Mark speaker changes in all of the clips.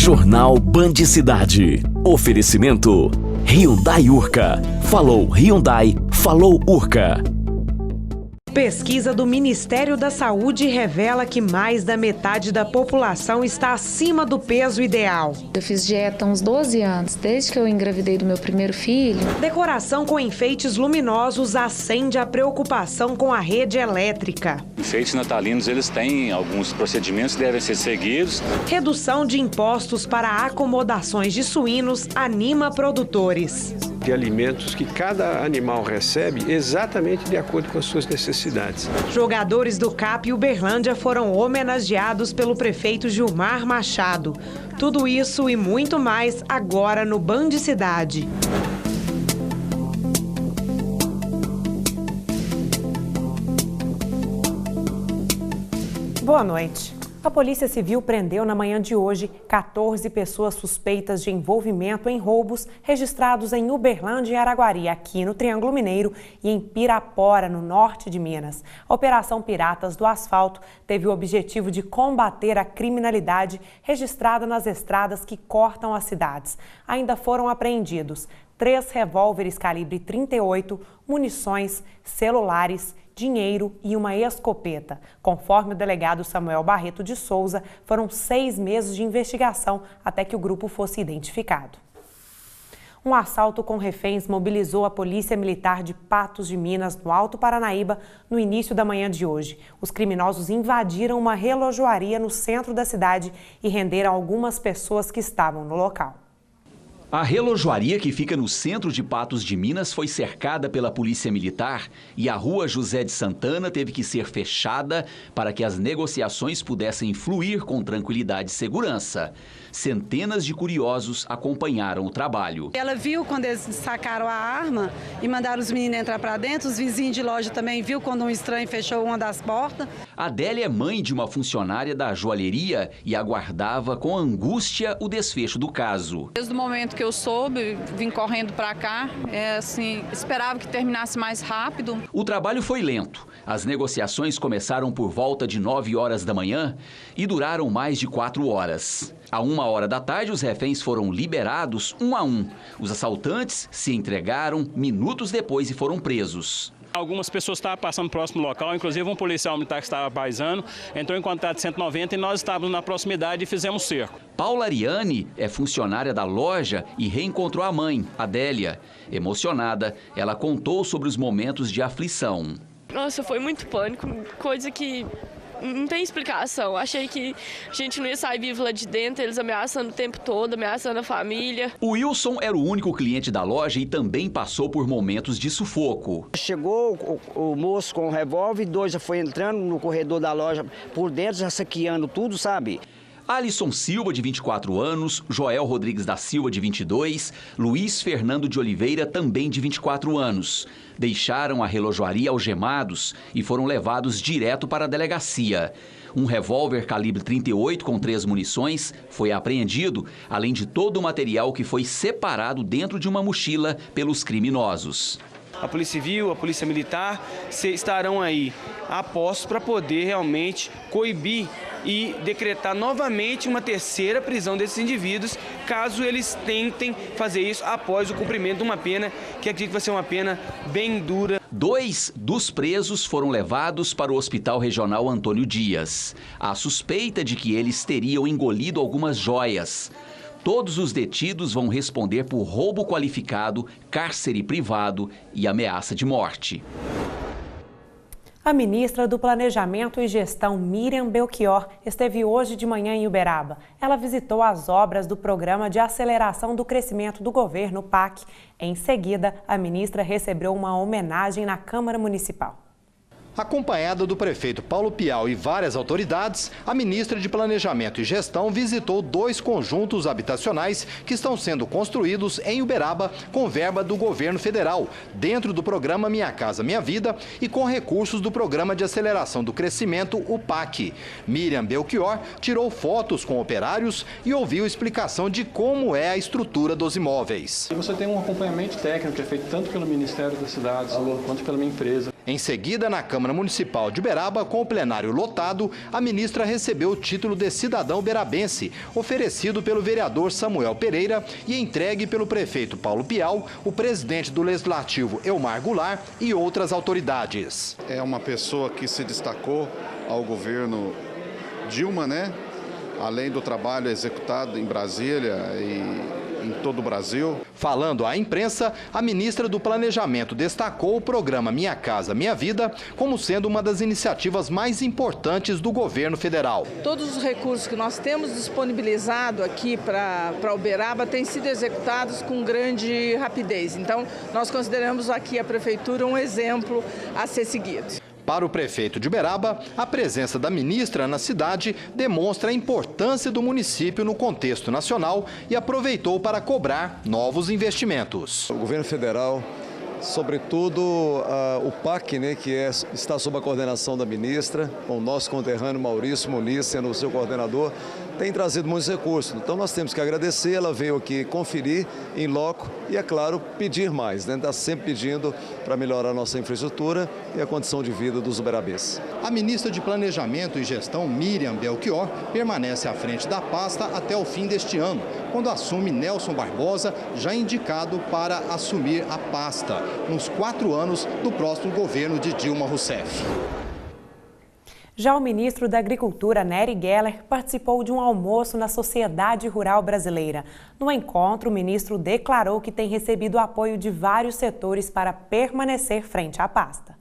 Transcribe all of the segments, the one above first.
Speaker 1: Jornal Band Cidade. Oferecimento Hyundai Urca. Falou Hyundai, falou Urca.
Speaker 2: Pesquisa do Ministério da Saúde revela que mais da metade da população está acima do peso ideal.
Speaker 3: Eu fiz dieta há uns 12 anos, desde que eu engravidei do meu primeiro filho.
Speaker 2: Decoração com enfeites luminosos acende a preocupação com a rede elétrica.
Speaker 4: Enfeites natalinos, eles têm alguns procedimentos que devem ser seguidos.
Speaker 2: Redução de impostos para acomodações de suínos anima produtores.
Speaker 5: De alimentos que cada animal recebe exatamente de acordo com as suas necessidades.
Speaker 2: Jogadores do CAP e Uberlândia foram homenageados pelo prefeito Gilmar Machado. Tudo isso e muito mais agora no Band Cidade. Boa noite. A Polícia Civil prendeu na manhã de hoje 14 pessoas suspeitas de envolvimento em roubos registrados em Uberlândia e Araguari, aqui no Triângulo Mineiro, e em Pirapora, no norte de Minas. A Operação Piratas do Asfalto teve o objetivo de combater a criminalidade registrada nas estradas que cortam as cidades. Ainda foram apreendidos 3 revólveres calibre 38, munições, celulares, dinheiro e uma escopeta. Conforme o delegado Samuel Barreto de Souza, foram 6 meses de investigação até que o grupo fosse identificado. Um assalto com reféns mobilizou a Polícia Militar de Patos de Minas, no Alto Paranaíba, no início da manhã de hoje. Os criminosos invadiram uma relojoaria no centro da cidade e renderam algumas pessoas que estavam no local.
Speaker 6: A relojoaria, que fica no centro de Patos de Minas, foi cercada pela Polícia Militar e a Rua José de Santana teve que ser fechada para que as negociações pudessem fluir com tranquilidade e segurança. Centenas de curiosos acompanharam o trabalho.
Speaker 7: Ela viu quando eles sacaram a arma e mandaram os meninos entrar para dentro. Os vizinhos de loja também viu quando um estranho fechou uma das portas.
Speaker 6: Adélia é mãe de uma funcionária da joalheria e aguardava com angústia o desfecho do caso.
Speaker 8: Desde o momento que eu soube, vim correndo para cá, esperava que terminasse mais rápido.
Speaker 6: O trabalho foi lento. As negociações começaram por volta de 9 horas da manhã e duraram mais de 4 horas. À 1h da tarde, os reféns foram liberados um a um. Os assaltantes se entregaram minutos depois e foram presos.
Speaker 9: Algumas pessoas estavam passando próximo do local, inclusive um policial militar que estava paisando, entrou em contato de 190 e nós estávamos na proximidade e fizemos cerco.
Speaker 6: Paula Ariane é funcionária da loja e reencontrou a mãe, Adélia. Emocionada, ela contou sobre os momentos de aflição.
Speaker 10: Nossa, foi muito pânico, coisa que não tem explicação. Achei que a gente não ia sair vivo lá de dentro, eles ameaçando o tempo todo, ameaçando a família.
Speaker 6: O Wilson era o único cliente da loja e também passou por momentos de sufoco.
Speaker 11: Chegou o moço com o revólver, 2 já foi entrando no corredor da loja por dentro, já saqueando tudo, sabe?
Speaker 6: Alisson Silva, de 24 anos, Joel Rodrigues da Silva, de 22, Luiz Fernando de Oliveira, também de 24 anos. Deixaram a relojoaria algemados e foram levados direto para a delegacia. Um revólver calibre 38 com 3 munições foi apreendido, além de todo o material que foi separado dentro de uma mochila pelos criminosos.
Speaker 12: A Polícia Civil, a Polícia Militar estarão aí a postos para poder realmente coibir e decretar novamente uma 3ª prisão desses indivíduos, caso eles tentem fazer isso após o cumprimento de uma pena, que acredito que vai ser uma pena bem dura.
Speaker 6: 2 dos presos foram levados para o Hospital Regional Antônio Dias. Há suspeita de que eles teriam engolido algumas joias. Todos os detidos vão responder por roubo qualificado, cárcere privado e ameaça de morte.
Speaker 2: A ministra do Planejamento e Gestão, Miriam Belchior, esteve hoje de manhã em Uberaba. Ela visitou as obras do Programa de Aceleração do Crescimento do Governo, PAC. Em seguida, a ministra recebeu uma homenagem na Câmara Municipal.
Speaker 13: Acompanhada do prefeito Paulo Pial e várias autoridades, a ministra de Planejamento e Gestão visitou 2 conjuntos habitacionais que estão sendo construídos em Uberaba com verba do governo federal, dentro do programa Minha Casa Minha Vida e com recursos do Programa de Aceleração do Crescimento, o PAC. Miriam Belchior tirou fotos com operários e ouviu explicação de como é a estrutura dos imóveis.
Speaker 14: Você tem um acompanhamento técnico que é feito tanto pelo Ministério das Cidades quanto pela minha empresa.
Speaker 13: Em seguida, na Câmara Municipal de Uberaba, com o plenário lotado, a ministra recebeu o título de cidadão uberabense, oferecido pelo vereador Samuel Pereira e entregue pelo prefeito Paulo Pial, o presidente do Legislativo Elmar Goulart e outras autoridades.
Speaker 14: É uma pessoa que se destacou ao governo Dilma, né? Além do trabalho executado em Brasília e em todo o Brasil.
Speaker 13: Falando à imprensa, a ministra do Planejamento destacou o programa Minha Casa Minha Vida como sendo uma das iniciativas mais importantes do governo federal.
Speaker 15: Todos os recursos que nós temos disponibilizado aqui para Uberaba têm sido executados com grande rapidez. Então, nós consideramos aqui a prefeitura um exemplo a ser seguido.
Speaker 13: Para o prefeito de Uberaba, a presença da ministra na cidade demonstra a importância do município no contexto nacional e aproveitou para cobrar novos investimentos.
Speaker 16: O governo federal, sobretudo o PAC, né, que está sob a coordenação da ministra, com o nosso conterrâneo Maurício Muniz sendo o seu coordenador, tem trazido muitos recursos. Então nós temos que agradecer, ela veio aqui conferir em loco e, é claro, pedir mais, né? Está sempre pedindo para melhorar a nossa infraestrutura e a condição de vida dos uberabenses.
Speaker 13: A ministra de Planejamento e Gestão, Miriam Belchior, permanece à frente da pasta até o fim deste ano, quando assume Nelson Barbosa, já indicado para assumir a pasta nos 4 anos do próximo governo de Dilma Rousseff.
Speaker 2: Já o ministro da Agricultura, Nery Geller, participou de um almoço na Sociedade Rural Brasileira. No encontro, o ministro declarou que tem recebido apoio de vários setores para permanecer frente à pasta.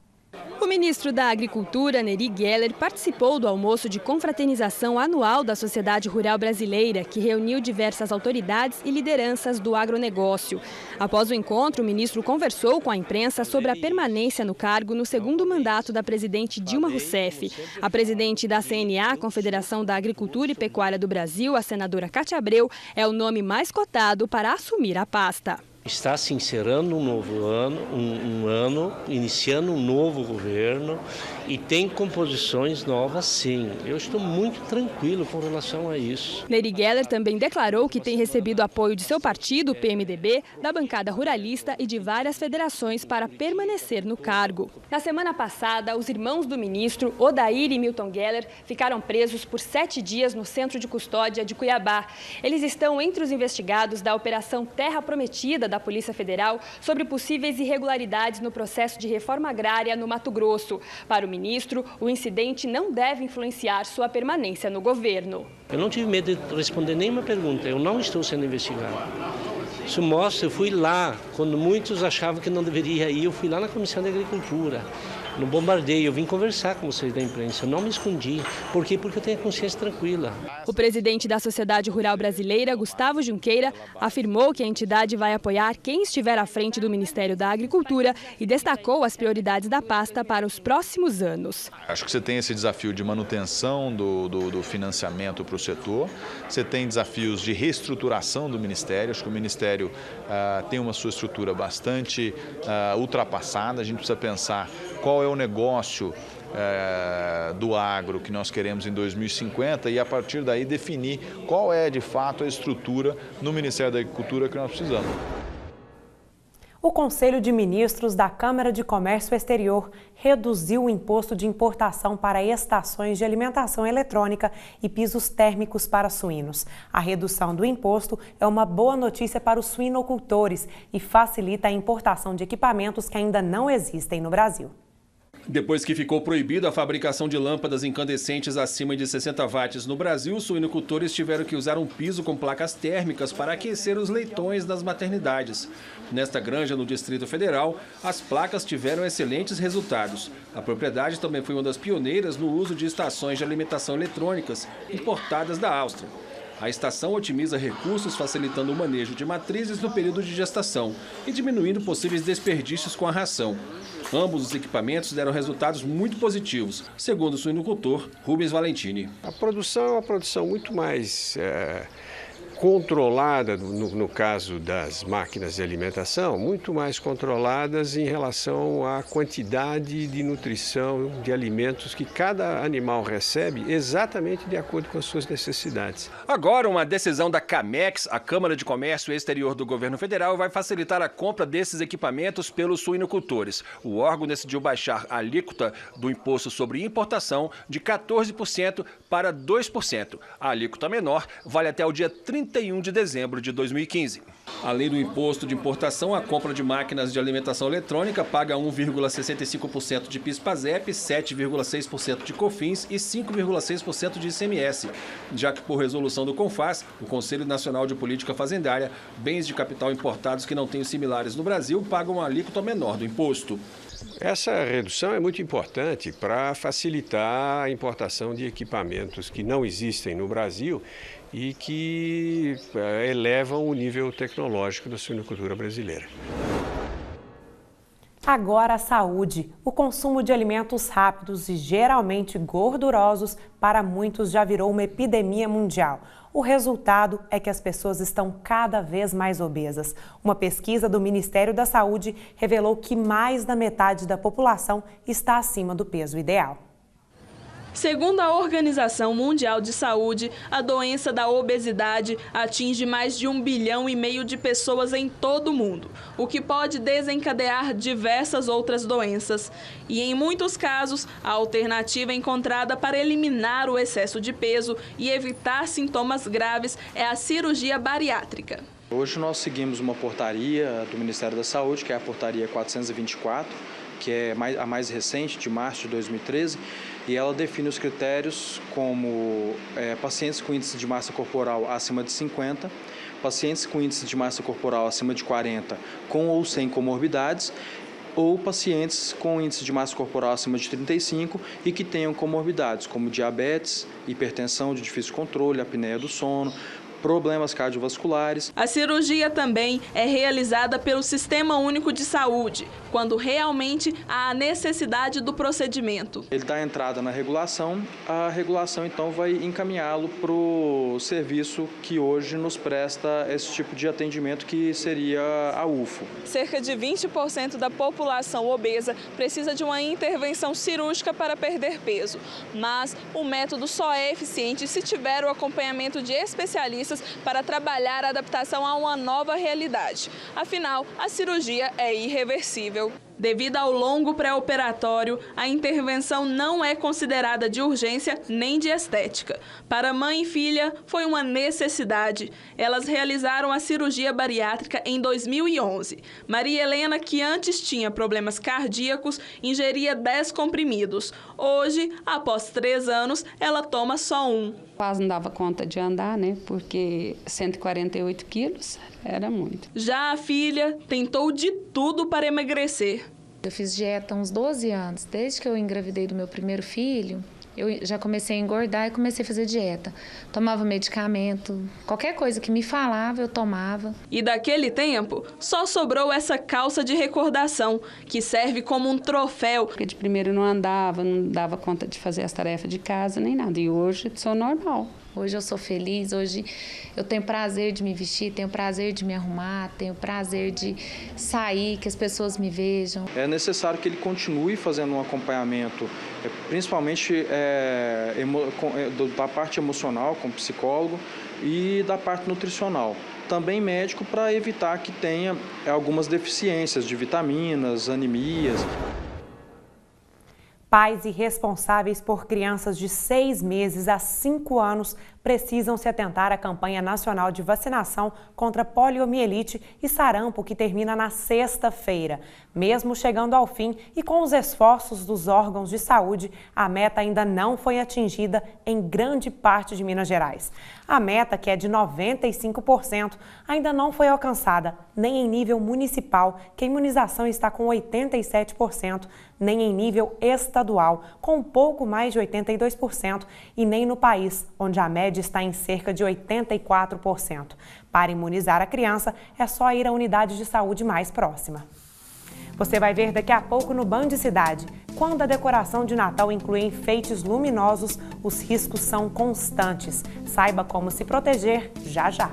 Speaker 17: O ministro da Agricultura, Nery Geller, participou do almoço de confraternização anual da Sociedade Rural Brasileira, que reuniu diversas autoridades e lideranças do agronegócio. Após o encontro, o ministro conversou com a imprensa sobre a permanência no cargo no segundo mandato da presidente Dilma Rousseff. A presidente da CNA, Confederação da Agricultura e Pecuária do Brasil, a senadora Cátia Abreu, é o nome mais cotado para assumir a pasta.
Speaker 18: Está se encerrando um novo ano, iniciando um novo governo e tem composições novas, sim. Eu estou muito tranquilo com relação a isso.
Speaker 17: Nery Geller também declarou que tem recebido apoio de seu partido, o PMDB, da bancada ruralista e de várias federações para permanecer no cargo. Na semana passada, os irmãos do ministro, Odair e Milton Geller, ficaram presos por 7 dias no Centro de Custódia de Cuiabá. Eles estão entre os investigados da Operação Terra Prometida da Polícia Federal sobre possíveis irregularidades no processo de reforma agrária no Mato Grosso. Para o ministro, o incidente não deve influenciar sua permanência no governo.
Speaker 18: Eu não tive medo de responder nenhuma pergunta, eu não estou sendo investigado. Isso mostra, eu fui lá, quando muitos achavam que não deveria ir, eu fui lá na Comissão de Agricultura. No bombardeio, eu vim conversar com vocês da imprensa, eu não me escondi. Por quê? Porque eu tenho a consciência tranquila.
Speaker 17: O presidente da Sociedade Rural Brasileira, Gustavo Junqueira, afirmou que a entidade vai apoiar quem estiver à frente do Ministério da Agricultura e destacou as prioridades da pasta para os próximos anos.
Speaker 19: Acho que você tem esse desafio de manutenção do financiamento para o setor, você tem desafios de reestruturação do Ministério, acho que o Ministério tem uma sua estrutura bastante ultrapassada, a gente precisa pensar qual é o negócio do agro que nós queremos em 2050 e, a partir daí, definir qual é, de fato, a estrutura no Ministério da Agricultura que nós precisamos.
Speaker 2: O Conselho de Ministros da Câmara de Comércio Exterior reduziu o imposto de importação para estações de alimentação eletrônica e pisos térmicos para suínos. A redução do imposto é uma boa notícia para os suinocultores e facilita a importação de equipamentos que ainda não existem no Brasil.
Speaker 20: Depois que ficou proibida a fabricação de lâmpadas incandescentes acima de 60 watts no Brasil, os suinocultores tiveram que usar um piso com placas térmicas para aquecer os leitões das maternidades. Nesta granja no Distrito Federal, as placas tiveram excelentes resultados. A propriedade também foi uma das pioneiras no uso de estações de alimentação eletrônicas importadas da Áustria. A estação otimiza recursos, facilitando o manejo de matrizes no período de gestação e diminuindo possíveis desperdícios com a ração. Ambos os equipamentos deram resultados muito positivos, segundo o suinocultor Rubens Valentini.
Speaker 5: A produção é uma produção muito mais controlada, no caso das máquinas de alimentação, muito mais controladas em relação à quantidade de nutrição de alimentos que cada animal recebe exatamente de acordo com as suas necessidades.
Speaker 20: Agora, uma decisão da Camex, a Câmara de Comércio Exterior do Governo Federal, vai facilitar a compra desses equipamentos pelos suinocultores. O órgão decidiu baixar a alíquota do imposto sobre importação de 14% para 2%. A alíquota menor vale até o dia 31 de dezembro de 2015. Além do imposto de importação, a compra de máquinas de alimentação eletrônica paga 1,65% de PIS/PASEP, 7,6% de COFINS e 5,6% de ICMS, já que por resolução do CONFAS, o Conselho Nacional de Política Fazendária, bens de capital importados que não têm similares no Brasil pagam uma alíquota menor do imposto.
Speaker 5: Essa redução é muito importante para facilitar a importação de equipamentos que não existem no Brasil e que elevam o nível tecnológico da suinocultura brasileira.
Speaker 2: Agora a saúde. O consumo de alimentos rápidos e geralmente gordurosos para muitos já virou uma epidemia mundial. O resultado é que as pessoas estão cada vez mais obesas. Uma pesquisa do Ministério da Saúde revelou que mais da metade da população está acima do peso ideal.
Speaker 21: Segundo a Organização Mundial de Saúde, a doença da obesidade atinge mais de 1,5 bilhão de pessoas em todo o mundo, o que pode desencadear diversas outras doenças. E em muitos casos, a alternativa encontrada para eliminar o excesso de peso e evitar sintomas graves é a cirurgia bariátrica.
Speaker 22: Hoje nós seguimos uma portaria do Ministério da Saúde, que é a portaria 424, que é a mais recente, de março de 2013, e ela define os critérios como pacientes com índice de massa corporal acima de 50, pacientes com índice de massa corporal acima de 40, com ou sem comorbidades, ou pacientes com índice de massa corporal acima de 35 e que tenham comorbidades, como diabetes, hipertensão de difícil controle, apneia do sono, problemas cardiovasculares.
Speaker 21: A cirurgia também é realizada pelo Sistema Único de Saúde, quando realmente há a necessidade do procedimento.
Speaker 22: Ele dá entrada na regulação, a regulação então vai encaminhá-lo para o serviço que hoje nos presta esse tipo de atendimento, que seria a UFO.
Speaker 21: Cerca de 20% da população obesa precisa de uma intervenção cirúrgica para perder peso, mas o método só é eficiente se tiver o acompanhamento de especialistas para trabalhar a adaptação a uma nova realidade. Afinal, a cirurgia é irreversível. Devido ao longo pré-operatório, a intervenção não é considerada de urgência nem de estética. Para mãe e filha, foi uma necessidade. Elas realizaram a cirurgia bariátrica em 2011. Maria Helena, que antes tinha problemas cardíacos, ingeria 10 comprimidos. Hoje, após 3 anos, ela toma só 1.
Speaker 23: Quase não dava conta de andar, né? Porque 148 quilos era muito.
Speaker 21: Já a filha tentou de tudo para emagrecer.
Speaker 3: Eu fiz dieta há uns 12 anos. Desde que eu engravidei do meu primeiro filho, eu já comecei a engordar e comecei a fazer dieta. Tomava medicamento, qualquer coisa que me falava, eu tomava.
Speaker 21: E daquele tempo, só sobrou essa calça de recordação, que serve como um troféu.
Speaker 23: Porque de primeiro não andava, não dava conta de fazer as tarefas de casa, nem nada. E hoje sou normal.
Speaker 3: Hoje eu sou feliz, hoje eu tenho prazer de me vestir, tenho prazer de me arrumar, tenho prazer de sair, que as pessoas me vejam.
Speaker 22: É necessário que ele continue fazendo um acompanhamento, principalmente da parte emocional, com psicólogo, e da parte nutricional. Também médico, para evitar que tenha algumas deficiências de vitaminas, anemias.
Speaker 2: Pais e responsáveis por crianças de 6 meses a 5 anos precisam se atentar à campanha nacional de vacinação contra poliomielite e sarampo, que termina na sexta-feira. Mesmo chegando ao fim e com os esforços dos órgãos de saúde, a meta ainda não foi atingida em grande parte de Minas Gerais. A meta, que é de 95%, ainda não foi alcançada, nem em nível municipal, que a imunização está com 87%, nem em nível estadual, com um pouco mais de 82%, e nem no país, onde a média está em cerca de 84%. Para imunizar a criança, é só ir à unidade de saúde mais próxima. Você vai ver daqui a pouco no Band Cidade. Quando a decoração de Natal inclui enfeites luminosos, os riscos são constantes. Saiba como se proteger já já.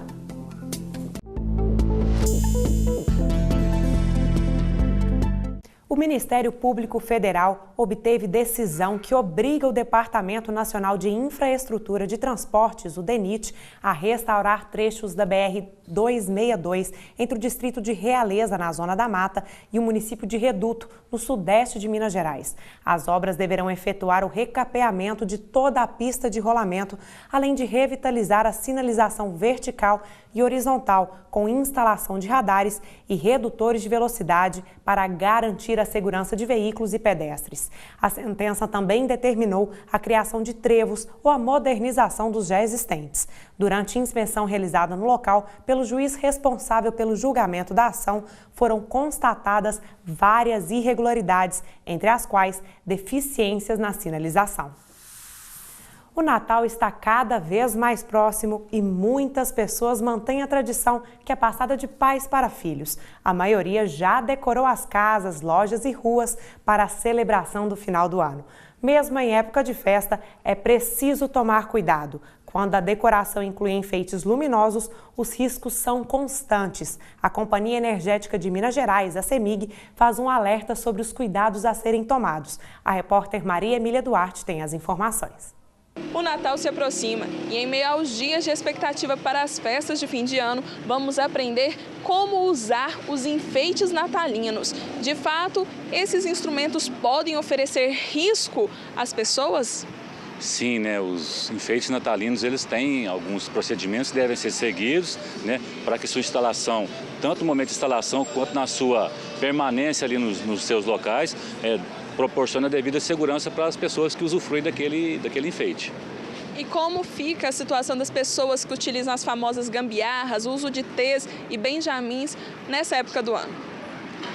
Speaker 2: O Ministério Público Federal obteve decisão que obriga o Departamento Nacional de Infraestrutura de Transportes, o DENIT, a restaurar trechos da BR-262 entre o distrito de Realeza, na Zona da Mata, e o município de Reduto, no sudeste de Minas Gerais. As obras deverão efetuar o recapeamento de toda a pista de rolamento, além de revitalizar a sinalização vertical e horizontal, com instalação de radares e redutores de velocidade para garantir a segurança de veículos e pedestres. A sentença também determinou a criação de trevos ou a modernização dos já existentes. Durante inspeção realizada no local pelo juiz responsável pelo julgamento da ação, foram constatadas várias irregularidades, entre as quais deficiências na sinalização. O Natal está cada vez mais próximo e muitas pessoas mantêm a tradição que é passada de pais para filhos. A maioria já decorou as casas, lojas e ruas para a celebração do final do ano. Mesmo em época de festa, é preciso tomar cuidado. Quando a decoração inclui enfeites luminosos, os riscos são constantes. A Companhia Energética de Minas Gerais, a CEMIG, faz um alerta sobre os cuidados a serem tomados. A repórter Maria Emília Duarte tem as informações.
Speaker 21: O Natal se aproxima e, em meio aos dias de expectativa para as festas de fim de ano, vamos aprender como usar os enfeites natalinos. De fato, esses instrumentos podem oferecer risco às pessoas?
Speaker 1: Sim, né? Os enfeites natalinos, eles têm alguns procedimentos que devem ser seguidos, né? Para que sua instalação, tanto no momento de instalação quanto na sua permanência ali nos seus locais, proporciona a devida segurança para as pessoas que usufruem daquele enfeite.
Speaker 21: E como fica a situação das pessoas que utilizam as famosas gambiarras, o uso de T's e benjamins nessa época do ano?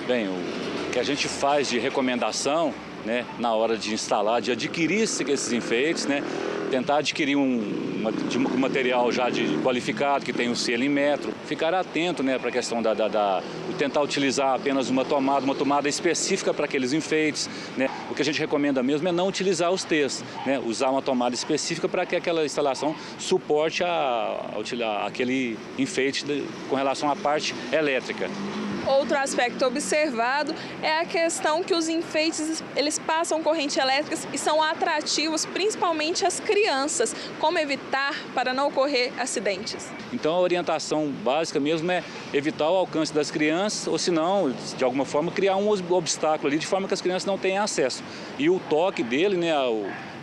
Speaker 1: Bem, o que a gente faz de recomendação, né, na hora de instalar, de adquirir esses enfeites, né, tentar adquirir um material já qualificado, que tem um selo em metro, ficar atento, né, para a questão de tentar utilizar apenas uma tomada específica para aqueles enfeites, né. O que a gente recomenda mesmo é não utilizar os T's, né, usar uma tomada específica para que aquela instalação suporte aquele enfeite com relação à parte elétrica.
Speaker 21: Outro aspecto observado é a questão que os enfeites, eles passam corrente elétrica e são atrativos principalmente às crianças. Como evitar para não ocorrer acidentes?
Speaker 1: Então a orientação básica mesmo é evitar o alcance das crianças, ou se não, de alguma forma, criar um obstáculo ali de forma que as crianças não tenham acesso. E o toque dele, né,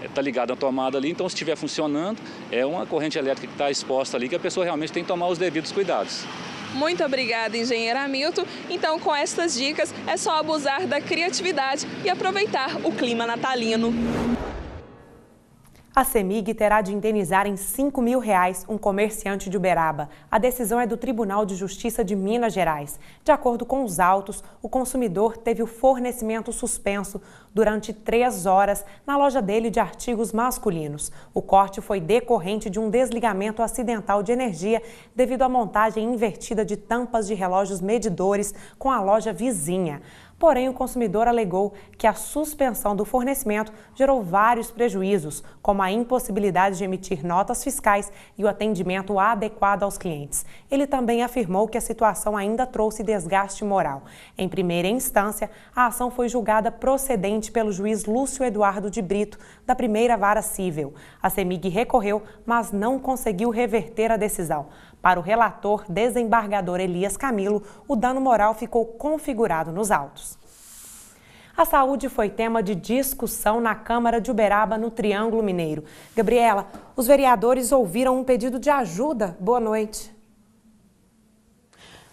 Speaker 1: está ligado à tomada ali, então se estiver funcionando, é uma corrente elétrica que está exposta ali que a pessoa realmente tem que tomar os devidos cuidados.
Speaker 21: Muito obrigada, engenheiro Hamilton. Então, com estas dicas, é só abusar da criatividade e aproveitar o clima natalino.
Speaker 2: A CEMIG terá de indenizar em R$5 mil um comerciante de Uberaba. A decisão é do Tribunal de Justiça de Minas Gerais. De acordo com os autos, o consumidor teve o fornecimento suspenso durante 3 horas na loja dele de artigos masculinos. O corte foi decorrente de um desligamento acidental de energia devido à montagem invertida de tampas de relógios medidores com a loja vizinha. Porém, o consumidor alegou que a suspensão do fornecimento gerou vários prejuízos, como a impossibilidade de emitir notas fiscais e o atendimento adequado aos clientes. Ele também afirmou que a situação ainda trouxe desgaste moral. Em primeira instância, a ação foi julgada procedente pelo juiz Lúcio Eduardo de Brito, da Primeira Vara Cível. A CEMIG recorreu, mas não conseguiu reverter a decisão. Para o relator desembargador Elias Camilo, o dano moral ficou configurado nos autos. A saúde foi tema de discussão na Câmara de Uberaba, no Triângulo Mineiro. Gabriela, os vereadores ouviram um pedido de ajuda. Boa noite.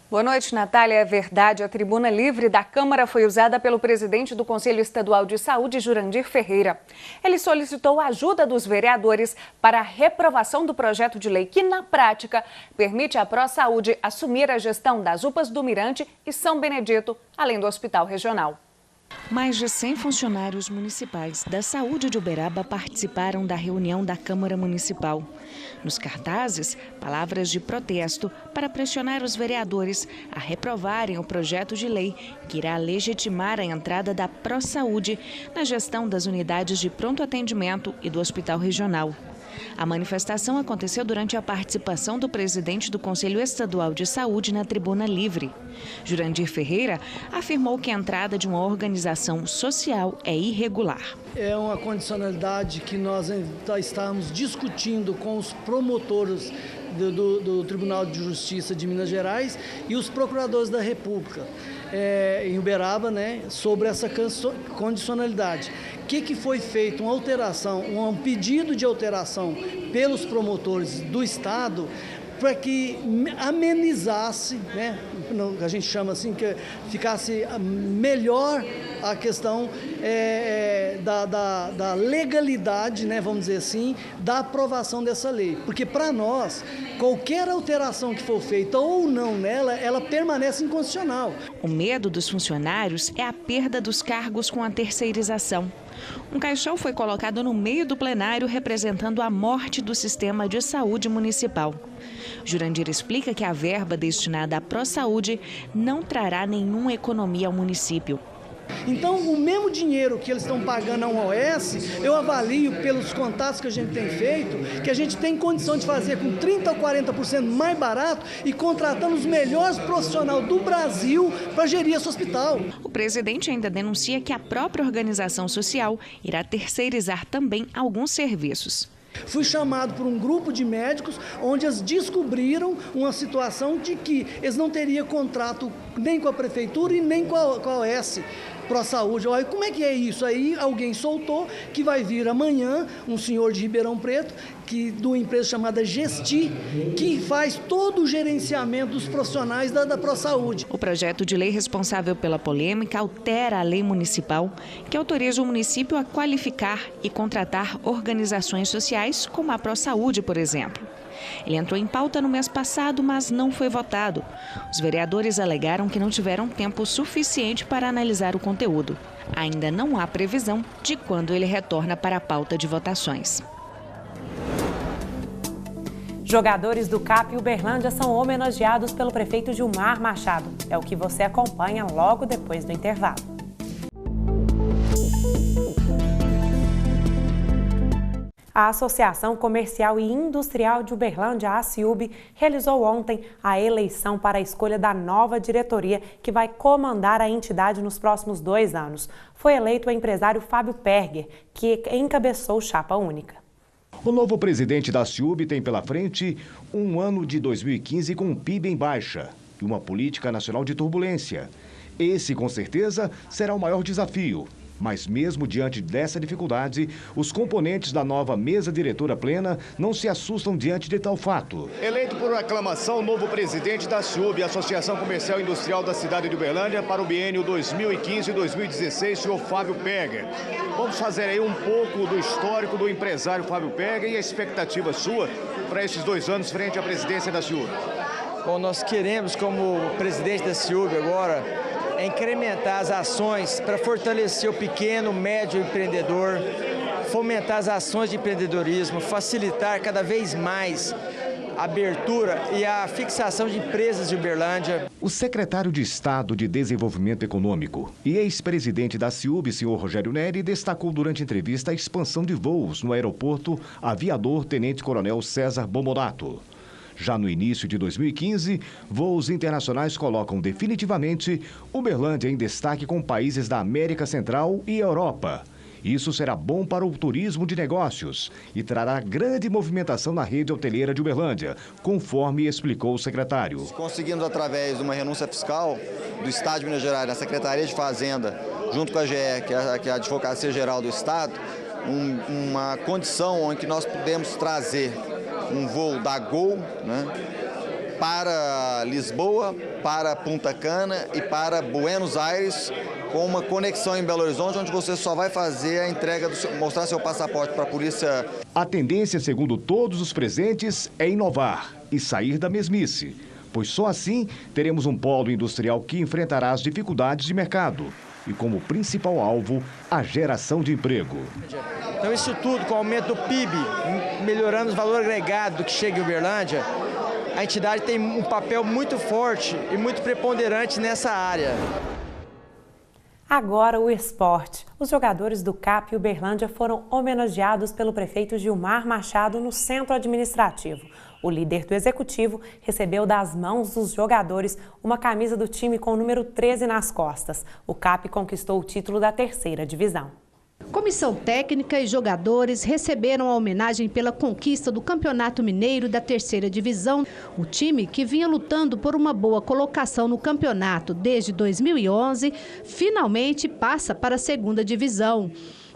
Speaker 4: Boa noite, Natália. É verdade, a tribuna livre da Câmara foi usada pelo presidente do Conselho Estadual de Saúde, Jurandir Ferreira. Ele solicitou a ajuda dos vereadores para a reprovação do projeto de lei que, na prática, permite à ProSaúde assumir a gestão das UPAs do Mirante e São Benedito, além do Hospital Regional.
Speaker 7: Mais de 100 funcionários municipais da saúde de Uberaba participaram da reunião da Câmara Municipal. Nos cartazes, palavras de protesto para pressionar os vereadores a reprovarem o projeto de lei que irá legitimar a entrada da ProSaúde na gestão das unidades de pronto atendimento e do Hospital Regional. A manifestação aconteceu durante a participação do presidente do Conselho Estadual de Saúde na Tribuna Livre. Jurandir Ferreira afirmou que a entrada de uma organização social é irregular.
Speaker 8: É uma condicionalidade que nós estamos discutindo com os promotores do Tribunal de Justiça de Minas Gerais e os procuradores da República em Uberaba, né, sobre essa condicionalidade. O que foi feito? Uma alteração, um pedido de alteração pelos promotores do Estado para que amenizasse, né, a gente chama assim, que ficasse melhor a questão da legalidade, né, vamos dizer assim, da aprovação dessa lei. Porque para nós, qualquer alteração que for feita ou não nela, ela permanece inconstitucional.
Speaker 7: O medo dos funcionários é a perda dos cargos com a terceirização. Um caixão foi colocado no meio do plenário representando a morte do sistema de saúde municipal. Jurandir explica que a verba destinada à ProSaúde não trará nenhuma economia ao município.
Speaker 8: Então, o mesmo dinheiro que eles estão pagando a um OS, eu avalio pelos contatos que a gente tem feito, que a gente tem condição de fazer com 30% ou 40% mais barato e contratando os melhores profissionais do Brasil para gerir esse hospital.
Speaker 7: O presidente ainda denuncia que a própria organização social irá terceirizar também alguns serviços.
Speaker 8: Fui chamado por um grupo de médicos onde eles descobriram uma situação de que eles não teriam contrato nem com a prefeitura e nem com a OS ProSaúde. Olha, como é que é isso? Aí alguém soltou que vai vir amanhã um senhor de Ribeirão Preto, de uma empresa chamada Gesti, que faz todo o gerenciamento dos profissionais da ProSaúde.
Speaker 7: O projeto de lei responsável pela polêmica altera a lei municipal, que autoriza o município a qualificar e contratar organizações sociais, como a ProSaúde, por exemplo. Ele entrou em pauta no mês passado, mas não foi votado. Os vereadores alegaram que não tiveram tempo suficiente para analisar o conteúdo. Ainda não há previsão de quando ele retorna para a pauta de votações.
Speaker 2: Jogadores do CAP Uberlândia são homenageados pelo prefeito Gilmar Machado. É o que você acompanha logo depois do intervalo. A Associação Comercial e Industrial de Uberlândia, a ACIUB, realizou ontem a eleição para a escolha da nova diretoria que vai comandar a entidade nos próximos 2 anos. Foi eleito o empresário Fábio Perger, que encabeçou chapa única.
Speaker 9: O novo presidente da ACIUB tem pela frente um ano de 2015 com um PIB em baixa e uma política nacional de turbulência. Esse, com certeza, será o maior desafio. Mas mesmo diante dessa dificuldade, os componentes da nova mesa diretora plena não se assustam diante de tal fato.
Speaker 10: Eleito por aclamação, o novo presidente da ACIUB, Associação Comercial e Industrial da cidade de Uberlândia, para o biênio 2015-2016, senhor Fábio Perger. Vamos fazer aí um pouco do histórico do empresário Fábio Perger e a expectativa sua para esses 2 anos frente à presidência da ACIUB.
Speaker 24: Bom, nós queremos, como presidente da ACIUB agora, incrementar as ações para fortalecer o pequeno, médio empreendedor, fomentar as ações de empreendedorismo, facilitar cada vez mais a abertura e a fixação de empresas de Uberlândia.
Speaker 9: O secretário de Estado de Desenvolvimento Econômico e ex-presidente da ACIUB, senhor Rogério Neri, destacou durante a entrevista a expansão de voos no aeroporto Aviador Tenente Coronel César Bombonato. Já no início de 2015, voos internacionais colocam definitivamente Uberlândia em destaque com países da América Central e Europa. Isso será bom para o turismo de negócios e trará grande movimentação na rede hoteleira de Uberlândia, conforme explicou o secretário.
Speaker 25: Conseguimos, através de uma renúncia fiscal do Estado de Minas Gerais, na Secretaria de Fazenda, junto com a GE, que é a Advocacia Geral do Estado, uma condição em que nós podemos trazer um voo da Gol, né, para Lisboa, para Punta Cana e para Buenos Aires, com uma conexão em Belo Horizonte, onde você só vai fazer a entrega, mostrar seu passaporte para a polícia.
Speaker 9: A tendência, segundo todos os presentes, é inovar e sair da mesmice, pois só assim teremos um polo industrial que enfrentará as dificuldades de mercado e como principal alvo, a geração de emprego.
Speaker 24: Então isso tudo, com o aumento do PIB, melhorando o valor agregado que chega em Uberlândia, a entidade tem um papel muito forte e muito preponderante nessa área.
Speaker 2: Agora o esporte. Os jogadores do CAP Uberlândia foram homenageados pelo prefeito Gilmar Machado no centro administrativo. O líder do executivo recebeu das mãos dos jogadores uma camisa do time com o número 13 nas costas. O CAP conquistou o título da 3ª divisão.
Speaker 6: Comissão técnica e jogadores receberam a homenagem pela conquista do Campeonato Mineiro da 3ª divisão. O time, que vinha lutando por uma boa colocação no campeonato desde 2011, finalmente passa para a 2ª divisão.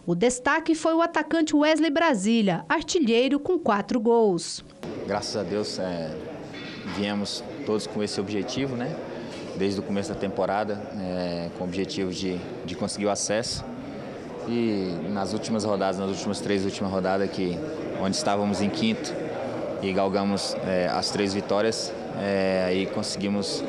Speaker 6: O destaque foi o atacante Wesley Brasília, artilheiro com 4 gols.
Speaker 11: Graças a Deus, viemos todos com esse objetivo, né? Desde o começo da temporada, com o objetivo de conseguir o acesso. E nas últimas rodadas, nas últimas 3 últimas rodadas, onde estávamos em 5º e galgamos as 3 vitórias, aí conseguimos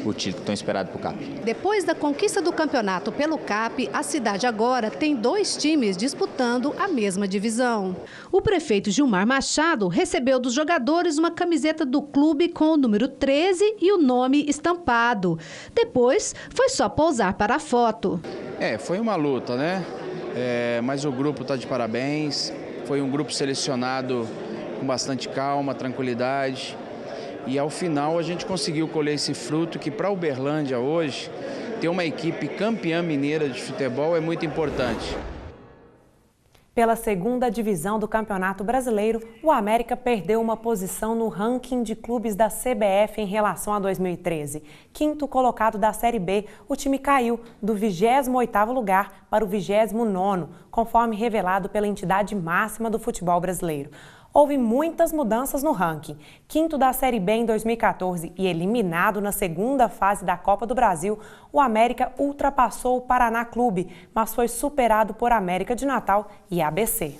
Speaker 11: o título tão esperado para o CAP.
Speaker 6: Depois da conquista do campeonato pelo CAP, a cidade agora tem 2 times disputando a mesma divisão. O prefeito Gilmar Machado recebeu dos jogadores uma camiseta do clube com o número 13 e o nome estampado. Depois, foi só pousar para a foto.
Speaker 12: Foi uma luta, né? Mas o grupo está de parabéns. Foi um grupo selecionado com bastante calma, tranquilidade. E ao final a gente conseguiu colher esse fruto que para Uberlândia hoje, ter uma equipe campeã mineira de futebol é muito importante.
Speaker 2: Pela 2ª divisão do Campeonato Brasileiro, o América perdeu uma posição no ranking de clubes da CBF em relação a 2013. 5º colocado da Série B, o time caiu do 28º lugar para o 29º, conforme revelado pela entidade máxima do futebol brasileiro. Houve muitas mudanças no ranking. 5º da Série B em 2014 e eliminado na 2ª fase da Copa do Brasil, o América ultrapassou o Paraná Clube, mas foi superado por América de Natal e ABC.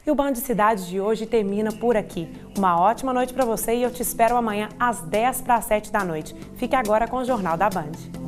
Speaker 2: E o Band Cidade de hoje termina por aqui. Uma ótima noite para você e eu te espero amanhã às 10 para as 7 da noite. Fique agora com o Jornal da Band.